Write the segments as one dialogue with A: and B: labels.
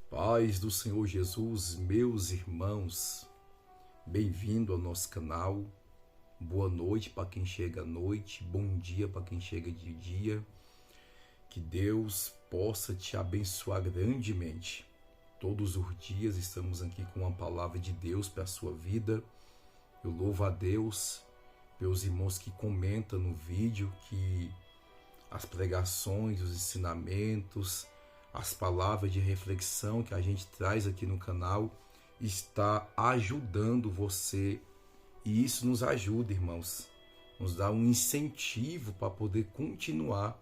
A: Paz do Senhor Jesus, meus irmãos, bem-vindo ao nosso canal. Boa noite para quem chega à noite, bom dia para quem chega de dia. Que Deus possa te abençoar grandemente. Todos os dias estamos aqui com uma palavra de Deus para a sua vida. Eu louvo a Deus, meus irmãos que comentam no vídeo, que as pregações, os ensinamentos, as palavras de reflexão que a gente traz aqui no canal está ajudando você, e isso nos ajuda, irmãos, nos dá um incentivo para poder continuar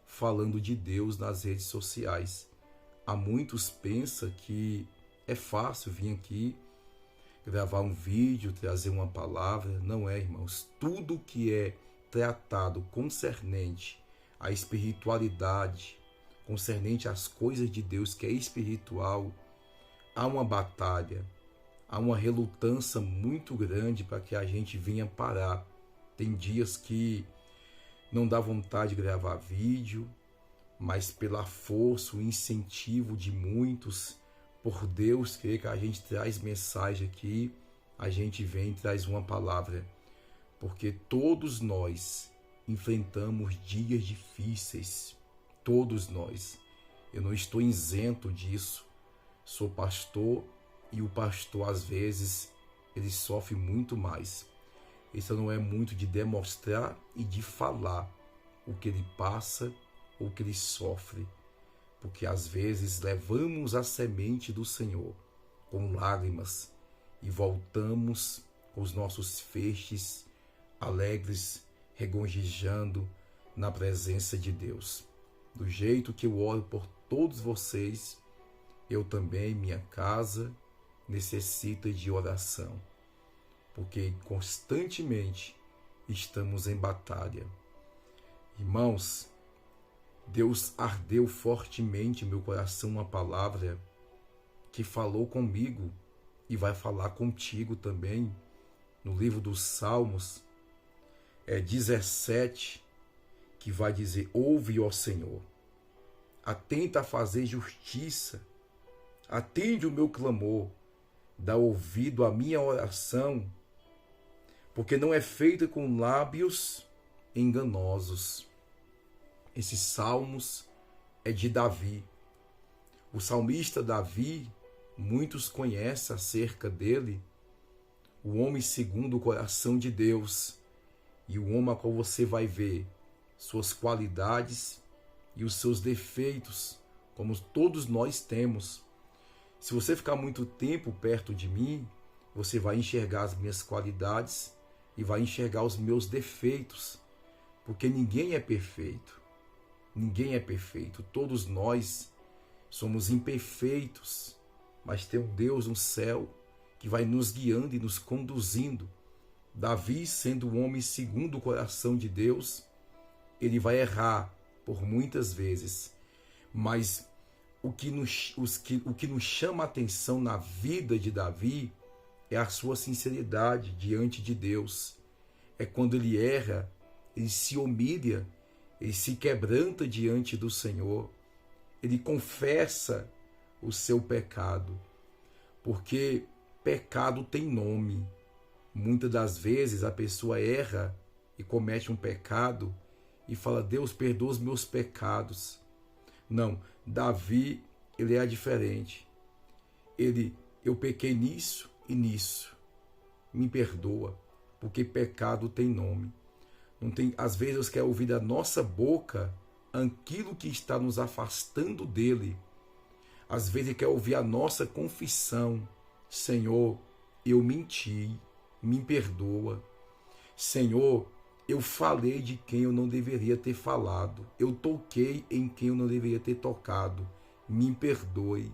A: falando de Deus nas redes sociais. Há muitos pensam que é fácil vir aqui gravar um vídeo, trazer uma palavra. Não é, irmãos. Tudo que é tratado concernente à espiritualidade, concernente às coisas de Deus, que é espiritual, há uma batalha, há uma relutância muito grande para que a gente venha parar. Tem dias que não dá vontade de gravar vídeo, mas pela força, o incentivo de muitos, por Deus querer que a gente traz mensagem aqui, a gente vem e traz uma palavra, porque todos nós enfrentamos dias difíceis. Todos nós. Eu não estou isento disso. Sou pastor e o pastor, às vezes, ele sofre muito mais. Isso não é muito de demonstrar e de falar o que ele passa ou o que ele sofre. Porque, às vezes, levamos a semente do Senhor com lágrimas e voltamos com os nossos feixes alegres, regozijando na presença de Deus. Do jeito que eu oro por todos vocês, eu também, minha casa, necessita de oração, porque constantemente estamos em batalha. Irmãos, Deus ardeu fortemente em meu coração uma palavra que falou comigo e vai falar contigo também, no livro dos Salmos, 17, que vai dizer: ouve, ó Senhor, atenta a fazer justiça, atende o meu clamor, dá ouvido à minha oração, porque não é feita com lábios enganosos. Esses salmos é de Davi. O salmista Davi, muitos conhecem acerca dele, o homem segundo o coração de Deus, e o homem a qual você vai ver suas qualidades e os seus defeitos, como todos nós temos. Se você ficar muito tempo perto de mim, você vai enxergar as minhas qualidades e vai enxergar os meus defeitos, porque ninguém é perfeito. Ninguém é perfeito. Todos nós somos imperfeitos, mas tem um Deus no céu que vai nos guiando e nos conduzindo. Davi, sendo um homem segundo o coração de Deus, ele vai errar por muitas vezes, mas o que nos chama a atenção na vida de Davi é a sua sinceridade diante de Deus. É quando ele erra, ele se humilha, ele se quebranta diante do Senhor, ele confessa o seu pecado, porque pecado tem nome. Muitas das vezes a pessoa erra e comete um pecado e fala: Deus, perdoa os meus pecados. Não, Davi, ele é diferente. Eu pequei nisso e nisso. Me perdoa, porque pecado tem nome. Não tem, às vezes Deus quer ouvir da nossa boca aquilo que está nos afastando dele. Às vezes Ele quer ouvir a nossa confissão: Senhor, eu menti, me perdoa. Senhor, eu falei de quem eu não deveria ter falado. Eu toquei em quem eu não deveria ter tocado. Me perdoe.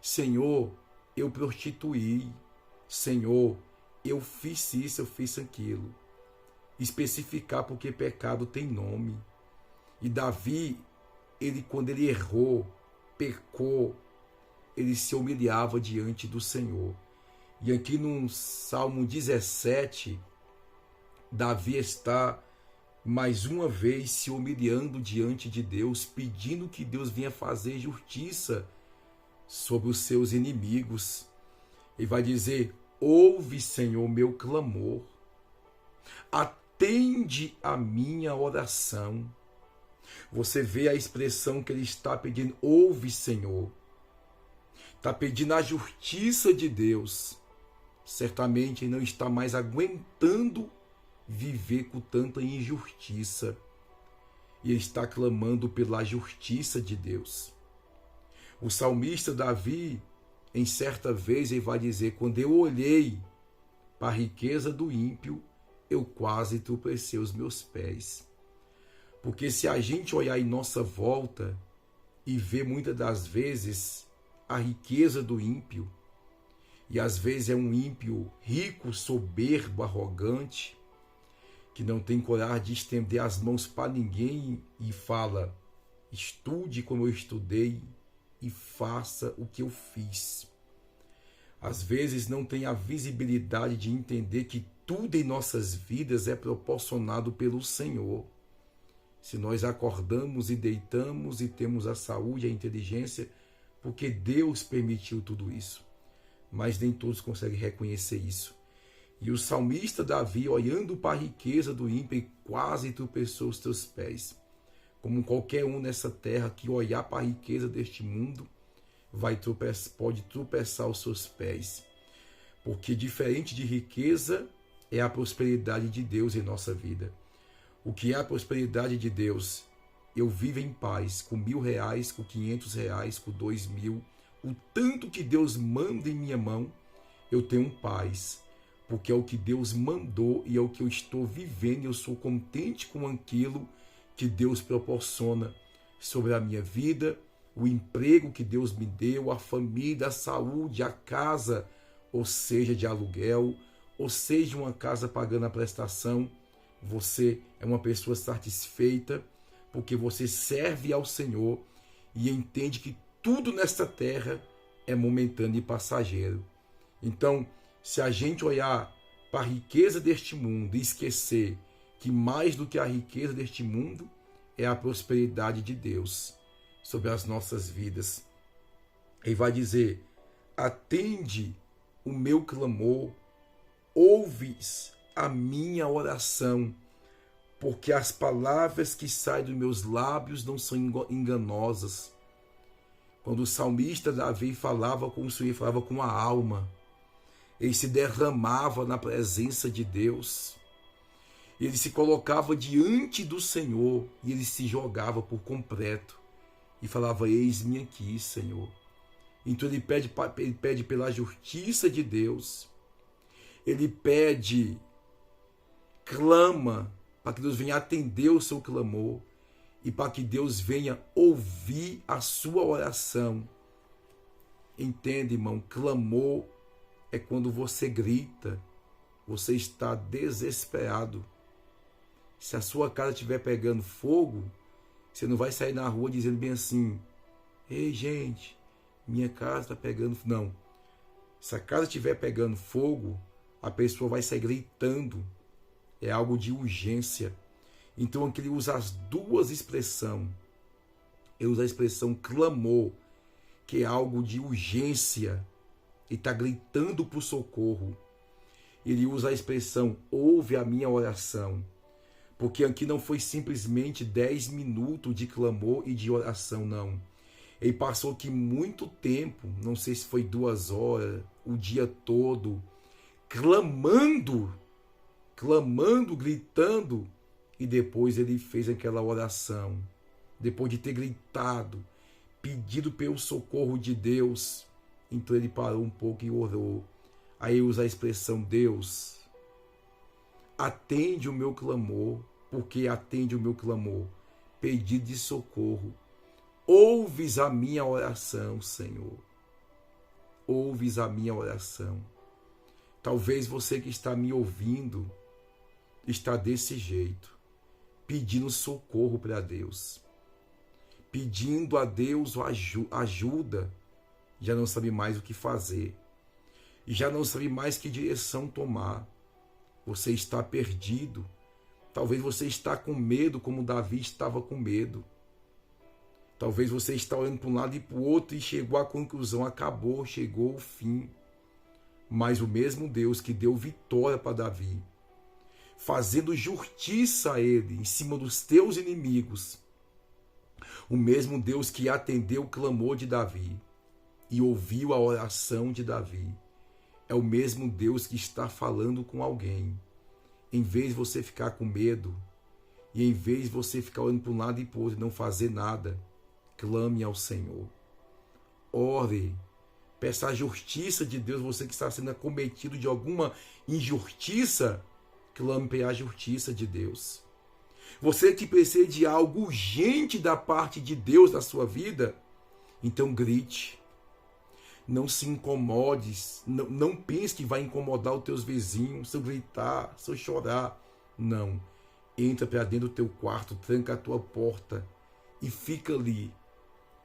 A: Senhor, eu prostituí. Senhor, eu fiz isso, eu fiz aquilo. Especificar, porque pecado tem nome. E Davi, quando ele errou, pecou, ele se humilhava diante do Senhor. E aqui no Salmo 17, Davi está mais uma vez se humilhando diante de Deus, pedindo que Deus venha fazer justiça sobre os seus inimigos. E vai dizer: ouve, Senhor, meu clamor. Atende a minha oração. Você vê a expressão que ele está pedindo: ouve, Senhor. Está pedindo a justiça de Deus. Certamente ele não está mais aguentando viver com tanta injustiça. E ele está clamando pela justiça de Deus. O salmista Davi, em certa vez, ele vai dizer: quando eu olhei para a riqueza do ímpio, eu quase tropecei os meus pés. Porque se a gente olhar em nossa volta e ver muitas das vezes a riqueza do ímpio, e às vezes é um ímpio rico, soberbo, arrogante, que não tem coragem de estender as mãos para ninguém e fala: estude como eu estudei e faça o que eu fiz. Às vezes não tem a visibilidade de entender que tudo em nossas vidas é proporcionado pelo Senhor. Se nós acordamos e deitamos e temos a saúde e a inteligência, porque Deus permitiu tudo isso. Mas nem todos conseguem reconhecer isso. E o salmista Davi, olhando para a riqueza do ímpio, quase tropeçou os teus pés. Como qualquer um nessa terra que olhar para a riqueza deste mundo, pode tropeçar os seus pés. Porque diferente de riqueza é a prosperidade de Deus em nossa vida. O que é a prosperidade de Deus? Eu vivo em paz com R$1.000, com R$500, com 2.000. O tanto que Deus manda em minha mão, eu tenho paz. Porque é o que Deus mandou e é o que eu estou vivendo. Eu sou contente com aquilo que Deus proporciona sobre a minha vida, o emprego que Deus me deu, a família, a saúde, a casa, ou seja, de aluguel, ou seja, uma casa pagando a prestação. Você é uma pessoa satisfeita porque você serve ao Senhor e entende que tudo nesta terra é momentâneo e passageiro. Então, se a gente olhar para a riqueza deste mundo e esquecer que mais do que a riqueza deste mundo é a prosperidade de Deus sobre as nossas vidas. Ele vai dizer: atende o meu clamor, ouves a minha oração, porque as palavras que saem dos meus lábios não são enganosas. Quando o salmista Davi falava com o Senhor, falava com a alma, ele se derramava na presença de Deus, ele se colocava diante do Senhor e ele se jogava por completo e falava: eis-me aqui, Senhor. Então ele pede pela justiça de Deus, ele pede, clama para que Deus venha atender o seu clamor e para que Deus venha ouvir a sua oração. Entende, irmão? Clamor é quando você grita, você está desesperado. Se a sua casa estiver pegando fogo, você não vai sair na rua dizendo bem assim: ei, gente, minha casa está pegando fogo. Não. Se a casa estiver pegando fogo, a pessoa vai sair gritando. É algo de urgência. Então aqui ele usa as duas expressões. Ele usa a expressão clamor, que é algo de urgência. Ele está gritando por socorro. Ele usa a expressão ouve a minha oração. Porque aqui não foi simplesmente 10 minutos de clamor e de oração, não. Ele passou aqui muito tempo, não sei se foi 2 horas, o dia todo, clamando, gritando, e depois ele fez aquela oração. Depois de ter gritado, pedido pelo socorro de Deus, então ele parou um pouco e orou. Aí ele usa a expressão: Deus, atende o meu clamor. Porque atende o meu clamor, pedido de socorro. Ouves a minha oração, Senhor. Ouves a minha oração. Talvez você que está me ouvindo está desse jeito, pedindo socorro para Deus, pedindo a Deus ajuda, já não sabe mais o que fazer, e já não sabe mais que direção tomar. Você está perdido. Talvez você está com medo, como Davi estava com medo. Talvez você está olhando para um lado e para o outro e chegou à conclusão, acabou, chegou o fim. Mas o mesmo Deus que deu vitória para Davi, fazendo justiça a ele em cima dos teus inimigos, o mesmo Deus que atendeu o clamor de Davi e ouviu a oração de Davi, é o mesmo Deus que está falando com alguém. Em vez de você ficar com medo, e em vez de você ficar olhando para um lado e para o outro e não fazer nada, clame ao Senhor. Ore. Peça a justiça de Deus. Você que está sendo acometido de alguma injustiça, clame pela justiça de Deus. Você que precisa de algo urgente da parte de Deus na sua vida, então grite. Não se incomode, não pense que vai incomodar os teus vizinhos se eu gritar, se eu chorar. Não. Entra para dentro do teu quarto, tranca a tua porta e fica ali,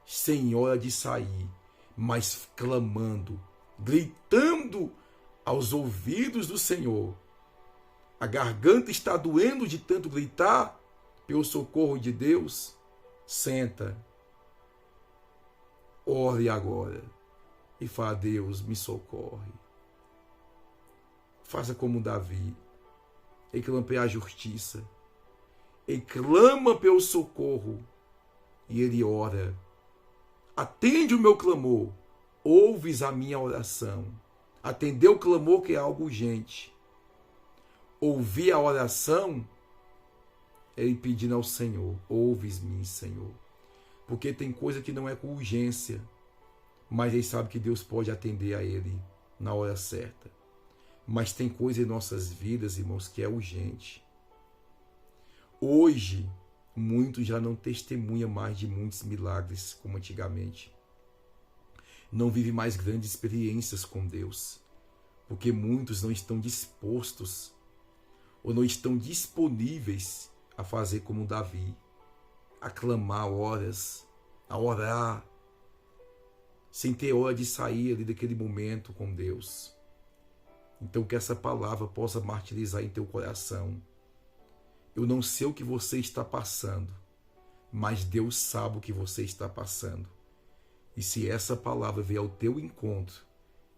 A: sem hora de sair, mas clamando, gritando aos ouvidos do Senhor. A garganta está doendo de tanto gritar pelo socorro de Deus. Senta, ore agora e fala: Deus, me socorre. Faça como Davi. Ele clama pela justiça. Ele clama pelo socorro. E ele ora. Atende o meu clamor. Ouves a minha oração. Atender o clamor, que é algo urgente. Ouvir a oração, ele pedindo ao Senhor: ouves-me, Senhor. Porque tem coisa que não é com urgência, mas ele sabe que Deus pode atender a ele na hora certa. Mas tem coisa em nossas vidas, irmãos, que é urgente. Hoje, muitos já não testemunham mais de muitos milagres como antigamente. Não vivem mais grandes experiências com Deus, porque muitos não estão dispostos ou não estão disponíveis a fazer como Davi, a clamar horas, a orar, sem ter hora de sair ali daquele momento com Deus. Então que essa palavra possa martirizar em teu coração. Eu não sei o que você está passando, mas Deus sabe o que você está passando. E se essa palavra vier ao teu encontro,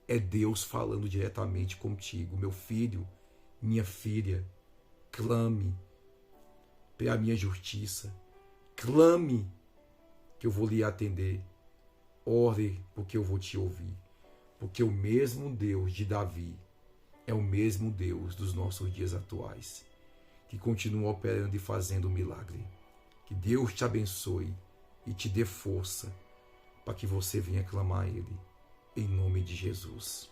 A: é Deus falando diretamente contigo. Meu filho, minha filha, clame pela minha justiça. Clame que eu vou lhe atender. Ore porque eu vou te ouvir. Porque o mesmo Deus de Davi é o mesmo Deus dos nossos dias atuais, que continua operando e fazendo um milagre. Que Deus te abençoe e te dê força para que você venha clamar a Ele, em nome de Jesus.